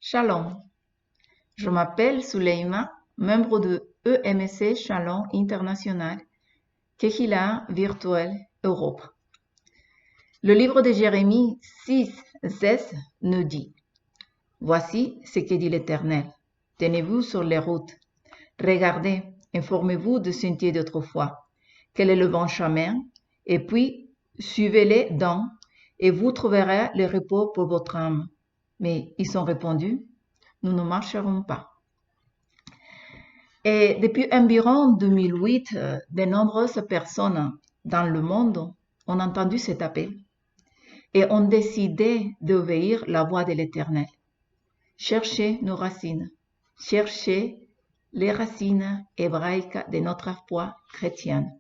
Shalom. Je m'appelle Souleima, membre de EMC Shalom International, Kehila Virtuelle Europe. Le livre de Jérémie 6:16 nous dit: Voici ce que dit l'Éternel. Tenez-vous sur les routes. Regardez, informez-vous du sentier d'autrefois. Quel est le bon chemin? Et puis, suivez-les donc, et vous trouverez le repos pour votre âme. Mais ils ont répondu: nous ne marcherons pas. Et depuis environ 2008, de nombreuses personnes dans le monde ont entendu cet appel et ont décidé d'obéir la voix de l'Éternel. Cherchez nos racines, cherchez les racines hébraïques de notre foi chrétienne.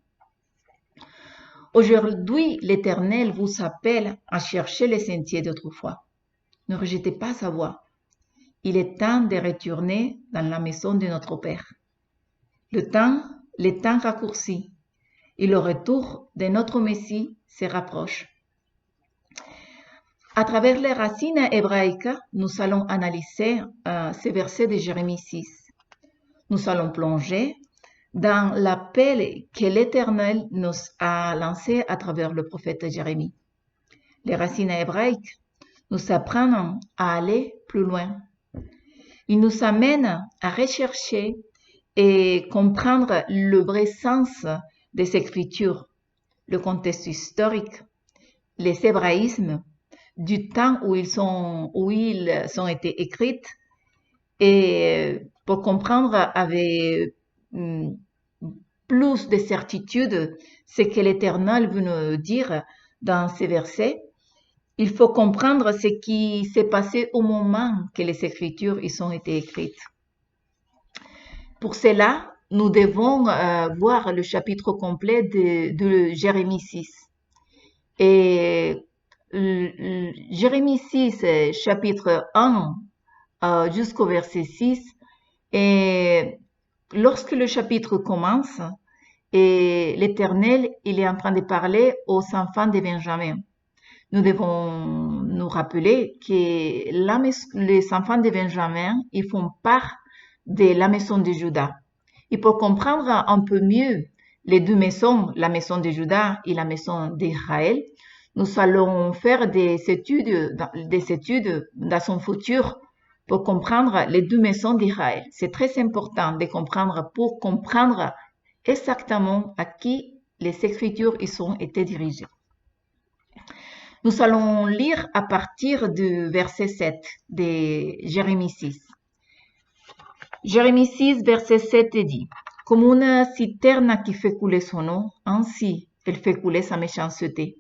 Aujourd'hui, l'Éternel vous appelle à chercher les sentiers d'autrefois. Ne rejetez pas sa voix. Il est temps de retourner dans la maison de notre Père. Le temps raccourci et le retour de notre Messie se rapproche. À travers les racines hébraïques, nous allons analyser ces versets de Jérémie 6. Nous allons plonger dans l'appel que l'Éternel nous a lancé à travers le prophète Jérémie. Les racines hébraïques nous apprennent à aller plus loin. Ils nous amènent à rechercher et comprendre le vrai sens des Écritures, le contexte historique, les hébraïsmes du temps où ils ont été écrites, et pour comprendre avec plus de certitude ce que l'Éternel veut nous dire dans ces versets, il faut comprendre ce qui s'est passé au moment que les Écritures ont été écrites. Pour cela, nous devons voir le chapitre complet de Jérémie 6. Et Jérémie 6, chapitre 1 jusqu'au verset 6, et lorsque le chapitre commence, et l'Éternel, il est en train de parler aux enfants de Benjamin. Nous devons nous rappeler que les enfants de Benjamin, ils font part de la maison de Juda. Et pour comprendre un peu mieux les deux maisons, la maison de Juda et la maison d'Israël, nous allons faire des études dans son futur pour comprendre les deux maisons d'Israël. C'est très important de comprendre pour comprendre exactement à qui les Écritures ont été dirigées. Nous allons lire à partir du verset 7 de Jérémie 6. Jérémie 6, verset 7 dit: Comme une citerne qui fait couler son eau, ainsi elle fait couler sa méchanceté.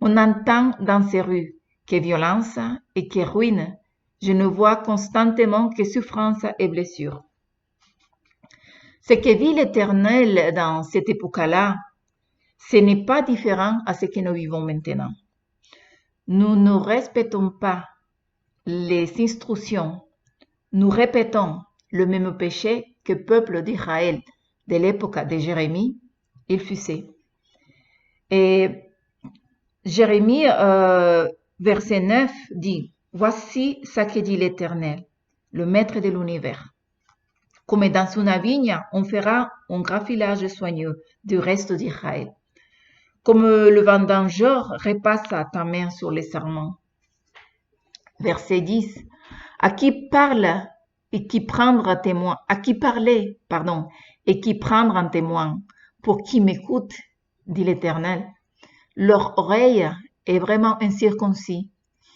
On entend dans ces rues que violence et que ruine. Je ne vois constamment que souffrance et blessures. Ce que vit l'Éternel dans cette époque-là, ce n'est pas différent à ce que nous vivons maintenant. Nous ne respectons pas les instructions. Nous répétons le même péché que le peuple d'Israël de l'époque de Jérémie, il faisait. Et Jérémie, verset 9, dit: Voici ce que dit l'Éternel, le Maître de l'univers. Comme dans une vigne, on fera un graffilage soigneux du reste d'Israël. Comme le vendangeur repasse ta main sur les sarments. Verset 10. À qui parle et qui prendre témoin, à qui parler, et qui prendre un témoin, pour qui m'écoute, dit l'Éternel. Leur oreille est vraiment incirconcis.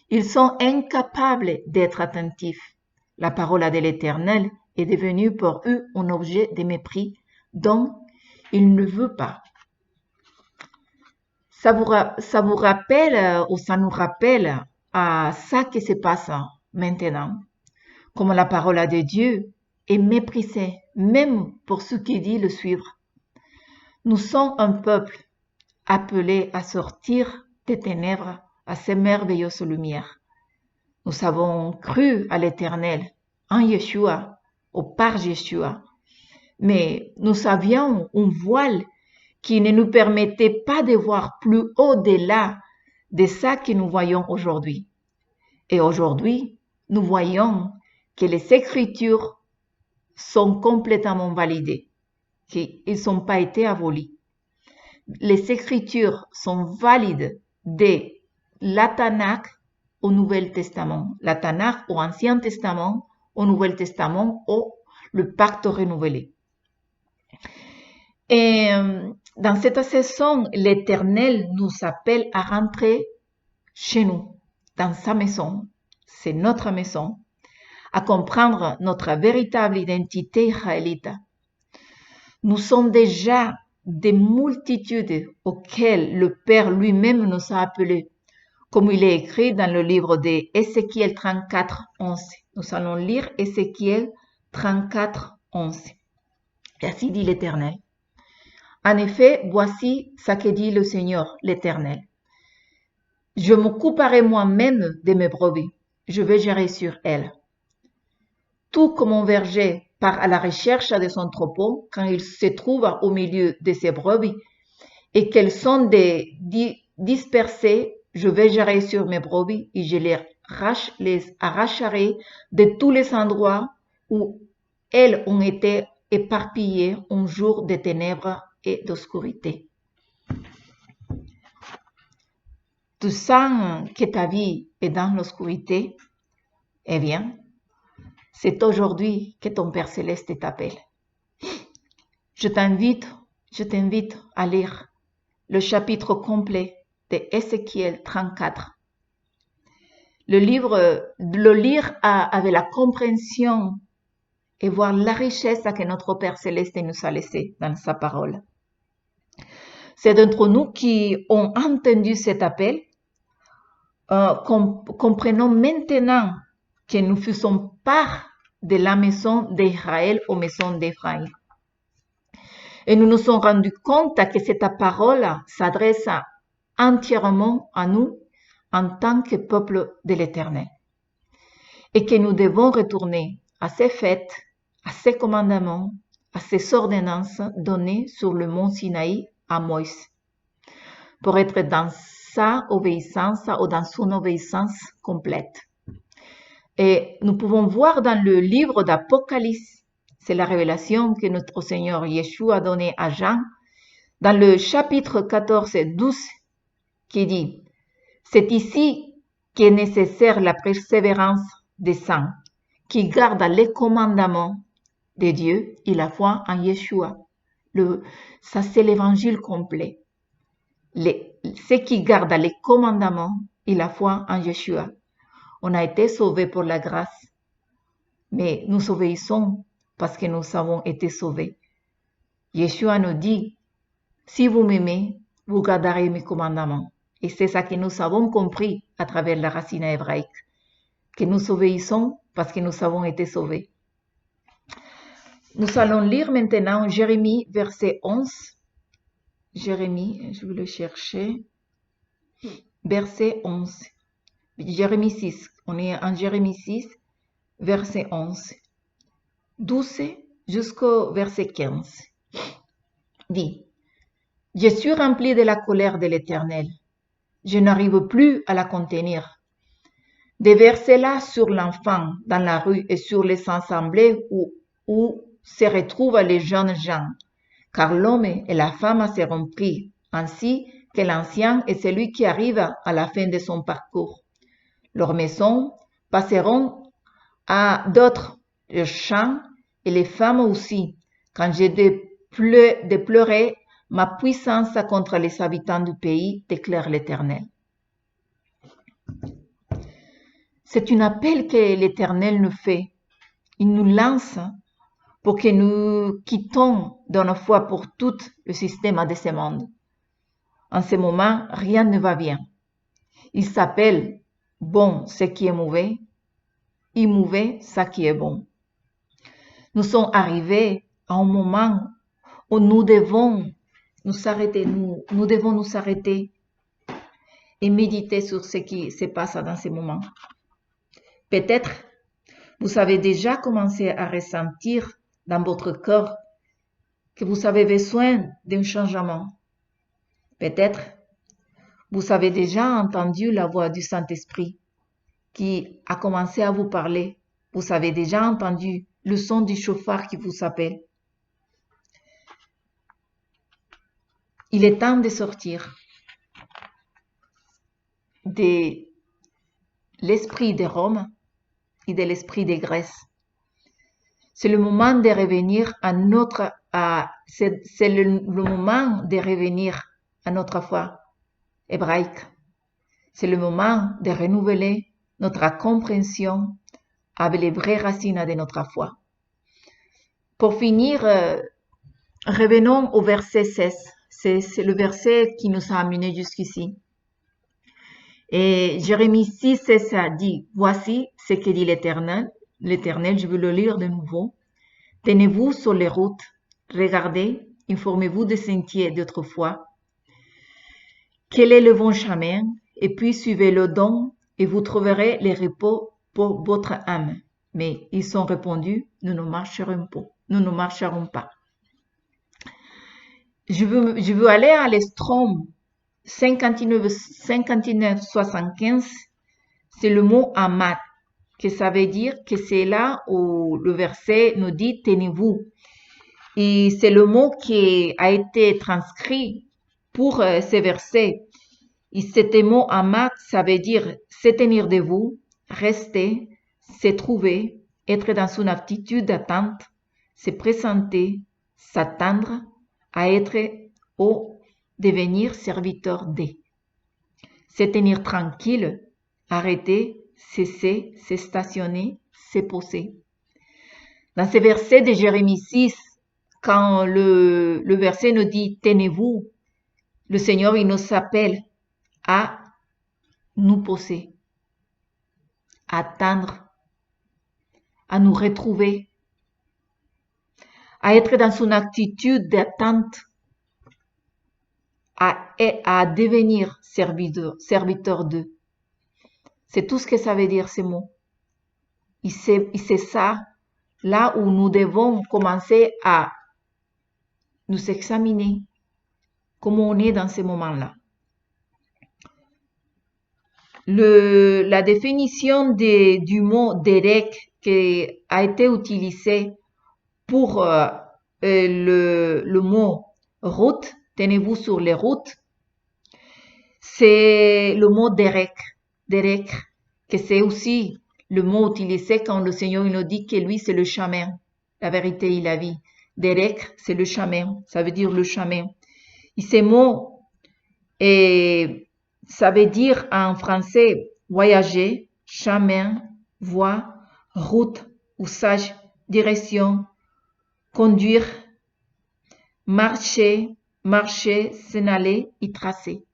Ils sont incapables d'être attentifs. La parole de l'Éternel est devenue pour eux un objet de mépris dont ils ne veulent pas. Ça vous rappelle, ou ça nous rappelle à ça qui se passe maintenant. Comme la parole de Dieu est méprisée, même pour ceux qui disent le suivre. Nous sommes un peuple appelé à sortir des ténèbres à ces merveilleuses lumières. Nous avons cru à l'Éternel, en Yeshua, ou par Yeshua, mais nous avions un voile qui ne nous permettait pas de voir plus au-delà de ça que nous voyons aujourd'hui. Et aujourd'hui, nous voyons que les Écritures sont complètement validées, qu'ils n'ont pas été abolis. Les Écritures sont valides de la Tanakh au Nouvel Testament, la Tanakh au Ancien Testament, au Nouvel Testament, au le pacte renouvelé. Et dans cette saison, l'Éternel nous appelle à rentrer chez nous, dans sa maison. C'est notre maison, à comprendre notre véritable identité israélite. Nous sommes déjà des multitudes auxquelles le Père lui-même nous a appelés, comme il est écrit dans le livre d'Ézéchiel 34, 11. Nous allons lire Ézéchiel 34, 11. Et ainsi dit l'Éternel. En effet, voici ce que dit le Seigneur, l'Éternel. Je m'occuperai moi-même de mes brebis. Je vais gérer sur elles. Tout comme un berger part à la recherche de son troupeau quand il se trouve au milieu de ses brebis et qu'elles sont dispersées, je vais gérer sur mes brebis et je les arracherai de tous les endroits où elles ont été éparpillées un jour de ténèbres et d'obscurité. Tu sens que ta vie est dans l'obscurité? Eh bien, c'est aujourd'hui que ton Père Céleste t'appelle. Je t'invite à lire le chapitre complet de Ézéchiel 34. Le lire avec la compréhension et voir la richesse que notre Père Céleste nous a laissée dans sa parole. C'est d'entre nous qui ont entendu cet appel, comprenons maintenant que nous faisons part de la maison d'Israël aux maisons d'Éphraïm. Et nous nous sommes rendus compte que cette parole s'adresse entièrement à nous en tant que peuple de l'Éternel. Et que nous devons retourner à ces fêtes, à ces commandements, à ces ordonnances données sur le mont Sinaï à Moïse, pour être dans sa obéissance ou dans son obéissance complète. Et nous pouvons voir dans le livre d'Apocalypse, c'est la révélation que notre Seigneur Yeshua a donnée à Jean, dans le chapitre 14 et 12, qui dit, c'est ici qu'est nécessaire la persévérance des saints, qui gardent les commandements de Dieu et la foi en Yeshua. Ça, c'est l'évangile complet. Ceux qui gardent les commandements et la foi en Yeshua. On a été sauvés pour la grâce, mais nous obéissons parce que nous avons été sauvés. Yeshua nous dit, si vous m'aimez, vous garderez mes commandements. Et c'est ça que nous avons compris à travers la racine hébraïque, que nous obéissons parce que nous avons été sauvés. Nous allons lire maintenant Jérémie, verset 11. Jérémie, je vais le chercher. Verset 11. Jérémie 6. On est en Jérémie 6, verset 11. 12 jusqu'au verset 15. Dit, je suis rempli de la colère de l'Éternel. Je n'arrive plus à la contenir. Déversez-la sur l'enfant dans la rue et sur les assemblées où se retrouvent les jeunes gens, car l'homme et la femme seront pris, ainsi que l'ancien et celui qui arrive à la fin de son parcours. Leurs maisons passeront à d'autres champs et les femmes aussi, quand j'ai déploré ma puissance contre les habitants du pays, déclare l'Éternel. C'est un appel que l'Éternel nous fait. Il nous lance pour que nous quittions d'une fois pour toutes le système de ce monde. En ce moment, rien ne va bien. Il s'appelle bon ce qui est mauvais et mauvais ce qui est bon. Nous sommes arrivés à un moment où nous devons nous arrêter, nous devons nous arrêter et méditer sur ce qui se passe dans ce moment. Peut-être vous avez déjà commencé à ressentir dans votre corps que vous avez besoin d'un changement. Peut-être vous avez déjà entendu la voix du Saint-Esprit qui a commencé à vous parler. Vous avez déjà entendu le son du chauffard qui vous appelle. Il est temps de sortir de l'esprit de Rome et de l'esprit de Grèce. C'est le moment de revenir c'est le moment de revenir à notre foi hébraïque. C'est le moment de renouveler notre compréhension avec les vraies racines de notre foi. Pour finir, revenons au verset 16. C'est le verset qui nous a amenés jusqu'ici. Et Jérémie 6, 16 dit, « Voici ce que dit l'Éternel. » L'Éternel, je vais le lire de nouveau. « Tenez-vous sur les routes, regardez, informez-vous des sentiers d'autrefois. Quel est le bon chemin? Et puis suivez-le donc, et vous trouverez le repos pour votre âme. » Mais ils ont répondu, « Nous ne marcherons pas. » Je veux aller à l'Estrom 59-75, c'est le mot amat, que ça veut dire que c'est là où le verset nous dit tenez-vous. Et c'est le mot qui a été transcrit pour ces versets. Et cet mot amat, ça veut dire se tenir debout, rester, se trouver, être dans une attitude d'attente, se présenter, s'attendre à être ou devenir serviteur d'eux. Se tenir tranquille, arrêter, cesser, se stationner, se poser. Dans ce verset de Jérémie 6, quand le verset nous dit « Tenez-vous », le Seigneur il nous appelle à nous poser, à attendre, à nous retrouver, à être dans une attitude d'attente, à devenir serviteur d'eux. C'est tout ce que ça veut dire ces mots. Et c'est ça, là où nous devons commencer à nous examiner, comment on est dans ces moments-là. La définition du mot derek qui a été utilisé pour le mot route, tenez-vous sur les routes, c'est le mot derek, que c'est aussi le mot utilisé quand le Seigneur nous dit que lui c'est le chemin, la vérité et la vie. Derek, c'est le chemin, ça veut dire le chemin. Et ces mots, ça veut dire en français voyager, chemin, voie, route, usage, direction, conduire, marcher, s'en aller et tracer.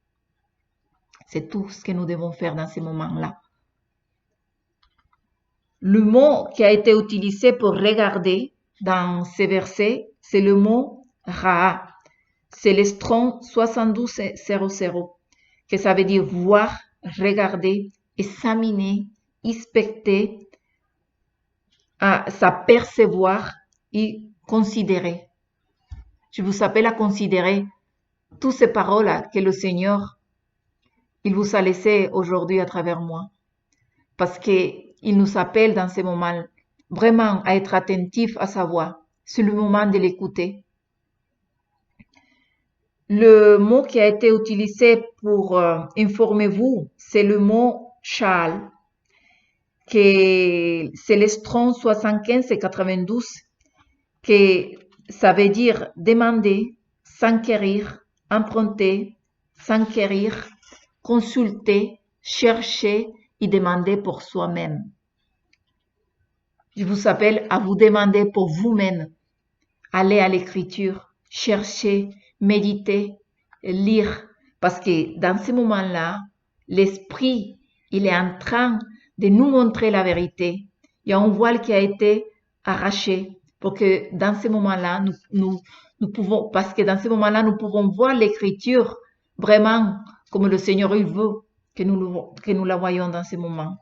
C'est tout ce que nous devons faire dans ces moments-là. Le mot qui a été utilisé pour regarder dans ces versets, c'est le mot Ra'a. C'est le Strong 7200, que ça veut dire voir, regarder, examiner, inspecter, s'apercevoir et considérer. Je vous appelle à considérer toutes ces paroles que le Seigneur, il vous a laissées aujourd'hui à travers moi. Parce qu'il nous appelle dans ces moments vraiment à être attentifs à sa voix. C'est le moment de l'écouter. Le mot qui a été utilisé pour informez-vous, c'est le mot Sha'al, que c'est le Strong 75 et 92, que ça veut dire demander, s'enquérir, emprunter, s'enquérir, consulter, chercher et demander pour soi-même. Je vous appelle à vous demander pour vous-même. Allez à l'écriture, chercher, méditer, lire, parce que dans ce moment-là, l'esprit, il est en train de nous montrer la vérité. Il y a un voile qui a été arraché pour que dans ce moment-là, nous pouvons, parce que dans ce moment-là, nous pouvons voir l'écriture vraiment comme le Seigneur il veut que nous la voyons dans ce moment.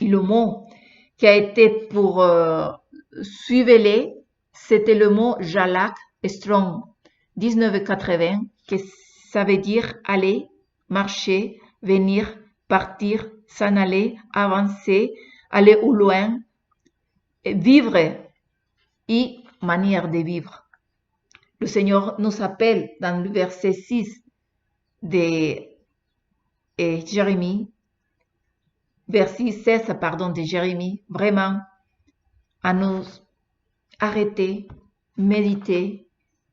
Et le mot qui a été pour suivez-les, c'était le mot Jalak Strong 1980, que ça veut dire aller, marcher, venir, partir, s'en aller, avancer, aller au loin, vivre et manière de vivre. Le Seigneur nous appelle dans le verset 6 de Jérémie, verset 16, pardon, de Jérémie, vraiment à nous arrêter, méditer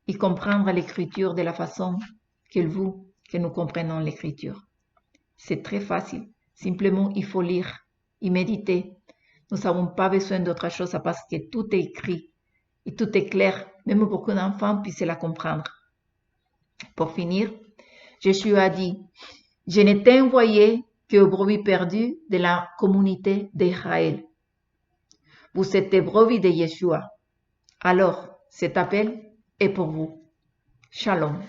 et comprendre l'écriture de la façon que nous comprenons l'écriture. C'est très facile. Simplement, il faut lire et méditer. Nous n'avons pas besoin d'autre chose parce que tout est écrit et tout est clair, même pour qu'un enfant puisse la comprendre. Pour finir, Jésus a dit, « Je ne t'ai envoyé qu'aux brebis perdues de la communauté d'Israël. » Vous êtes des brebis de Yeshua. Alors, cet appel est pour vous. Shalom.